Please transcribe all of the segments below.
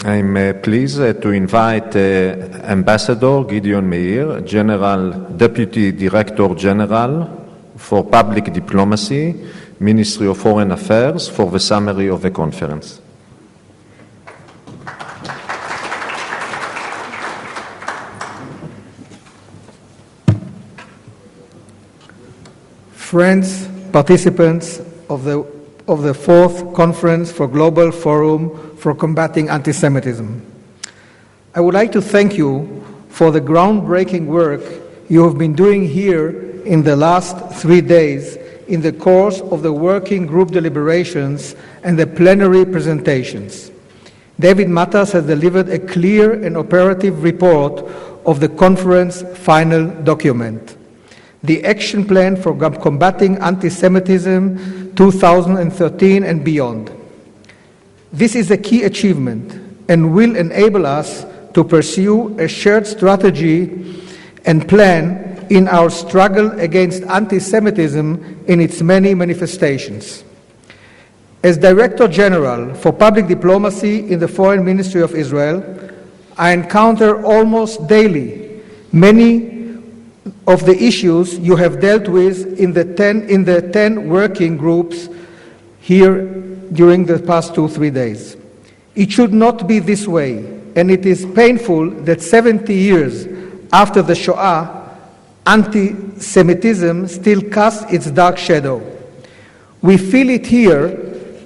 I'm pleased to invite Ambassador Gideon Meir, Deputy Director General for Public Diplomacy, Ministry of Foreign Affairs, for the summary of the conference. Friends, participants of the fourth Conference for Global Forum for Combating Antisemitism, I would like to thank you for the groundbreaking work you have been doing here in the last 3 days in the course of the working group deliberations and the plenary presentations. David Matas has delivered a clear and operative report of the conference final document, the Action Plan for Combating Antisemitism 2013 and beyond. This is a key achievement and will enable us to pursue a shared strategy and plan in our struggle against anti-Semitism in its many manifestations. As Director General for Public Diplomacy in the Foreign Ministry of Israel, I encounter almost daily many of the issues you have dealt with in the 10 working groups here during the past 2-3 days. It should not be this way, and it is painful that 70 years after the Shoah, anti-Semitism still casts its dark shadow. We feel it here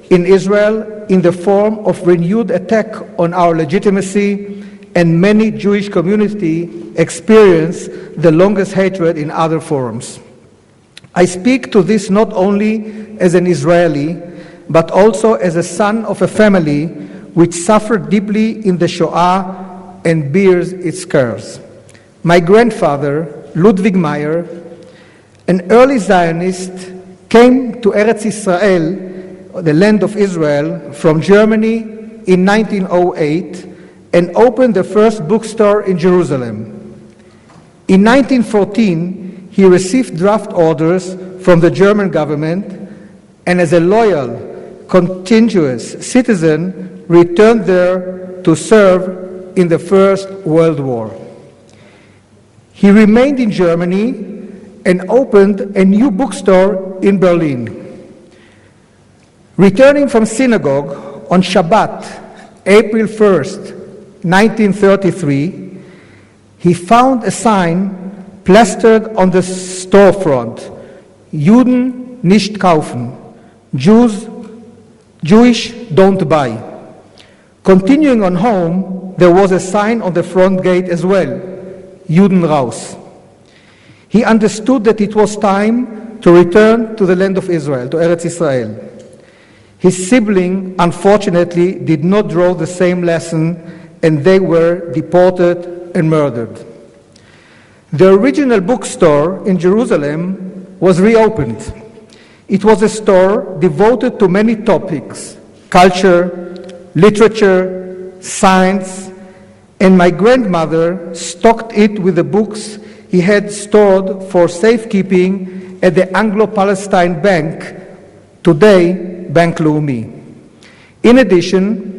in Israel in the form of renewed attack on our legitimacy, and many Jewish community experience the longest hatred in other forums. I speak to this not only as an Israeli, but also as a son of a family which suffered deeply in the Shoah and bears its scars. My grandfather, Ludwig Meir, an early Zionist, came to Eretz Israel, the land of Israel, from Germany in 1908 and opened the first bookstore in Jerusalem. In 1914, he received draft orders from the German government and as a loyal, conscientious citizen returned there to serve in the First World War. He remained in Germany and opened a new bookstore in Berlin. Returning from synagogue on Shabbat, April 1st, 1933, he found a sign plastered on the storefront, Juden nicht kaufen, Jewish don't buy. Continuing on home, there was a sign on the front gate as well, Juden raus. He understood that it was time to return to the land of Israel, to Eretz Israel. His sibling, unfortunately, did not draw the same lesson, and they were deported and murdered. The original bookstore in Jerusalem was reopened. It was a store devoted to many topics: culture, literature, science, and my grandmother stocked it with the books he had stored for safekeeping at the Anglo-Palestine Bank, today Bank Leumi. In addition,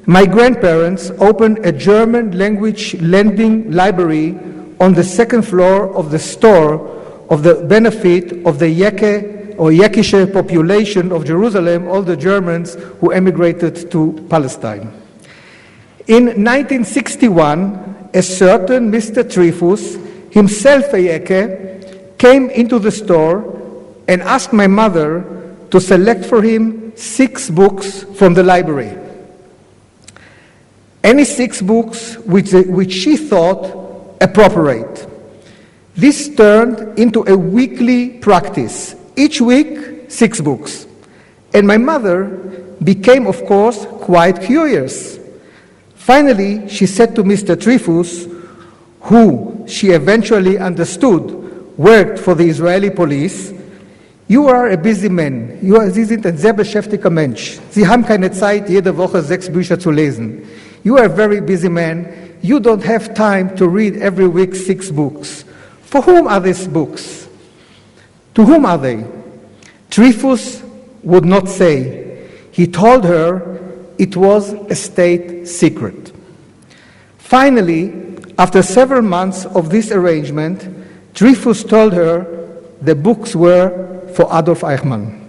my grandparents opened a German-language lending library on the second floor of the store of the benefit of the Yekishe population of Jerusalem, all the Germans who emigrated to Palestine. In 1961, a certain Mr. Trifus, himself a Yeke, came into the store and asked my mother to select for him 6 books from the library. Any 6 books which she thought appropriate. This turned into a weekly practice. Each week, 6 books. And my mother became, of course, quite curious. Finally, she said to Mr. Trifus, who she eventually understood worked for the Israeli police, "You are a busy man. Sie sind ein sehr beschäftigter Mensch. Sie haben keine Zeit, jede Woche 6 Bücher zu lesen. You are a very busy man. You don't have time to read every week 6 books. For whom are these books? To whom are they?" Trifus would not say. He told her it was a state secret. Finally, after several months of this arrangement, Dreyfus told her the books were for Adolf Eichmann,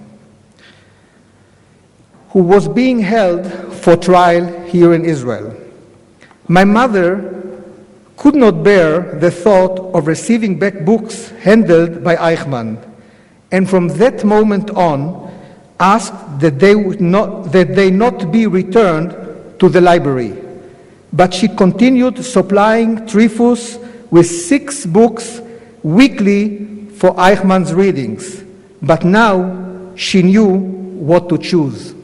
who was being held for trial here in Israel. My mother could not bear the thought of receiving back books handled by Eichmann, and from that moment on asked that they not be returned to the library. But she continued supplying Dreyfus with 6 books weekly for Eichmann's readings. But now she knew what to choose.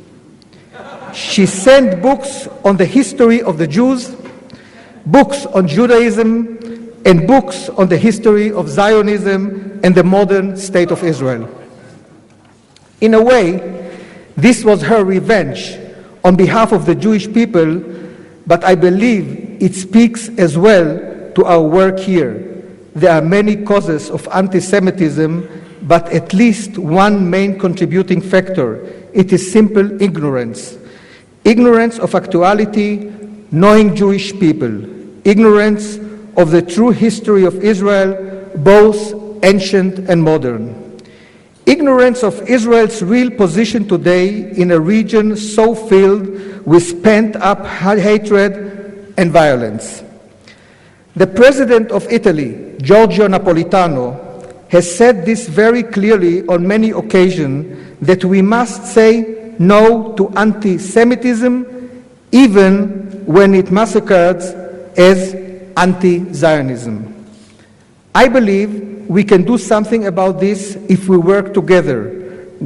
She sent books on the history of the Jews, books on Judaism, and books on the history of Zionism and the modern state of Israel. In a way, this was her revenge on behalf of the Jewish people, but I believe it speaks as well to our work here. There are many causes of anti-Semitism, but at least one main contributing factor. It is simple ignorance. Ignorance of actuality, knowing Jewish people. Ignorance of the true history of Israel, both ancient and modern. Ignorance of Israel's real position today in a region so filled with pent-up hatred and violence. The President of Italy, Giorgio Napolitano, has said this very clearly on many occasions, that we must say no to anti-Semitism even when it masquerades as anti-Zionism. I believe we can do something about this if we work together,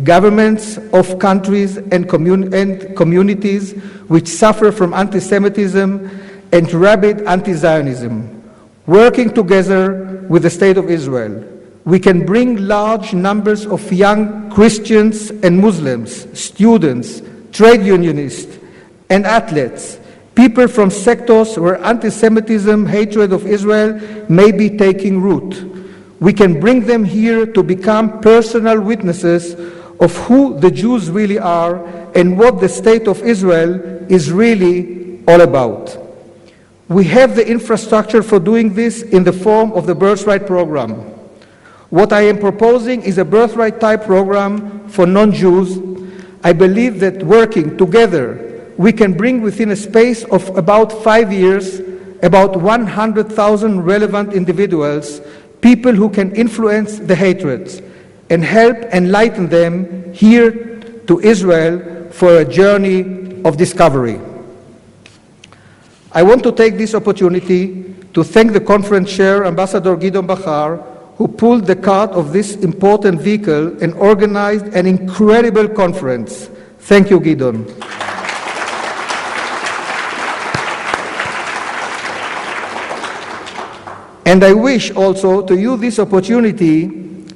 governments of countries and communities which suffer from anti-Semitism and rabid anti-Zionism, working together with the State of Israel. We can bring large numbers of young Christians and Muslims, students, trade unionists, and athletes, people from sectors where anti-Semitism, hatred of Israel may be taking root. We can bring them here to become personal witnesses of who the Jews really are and what the state of Israel is really all about. We have the infrastructure for doing this in the form of the Birthright Program. What I am proposing is a birthright type program for non-Jews. I believe that working together, we can bring within a space of about 5 years about 100,000 relevant individuals, people who can influence the hatreds and help enlighten them here to Israel for a journey of discovery. I want to take this opportunity to thank the conference chair, Ambassador Gideon Meir, who pulled the cart of this important vehicle and organized an incredible conference. Thank you, Gideon. And I wish also to use this opportunity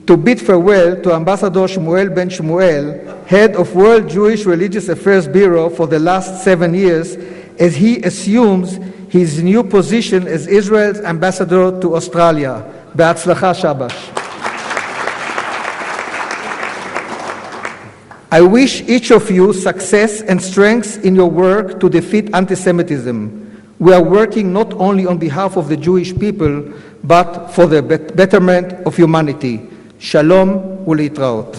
to bid farewell to Ambassador Shmuel Ben Shmuel, head of World Jewish Religious Affairs Bureau for the last 7 years, as he assumes his new position as Israel's ambassador to Australia. Be'atzlacha Shabash. I wish each of you success and strength in your work to defeat anti-Semitism. We are working not only on behalf of the Jewish people, but for the betterment of humanity. Shalom u'litraot.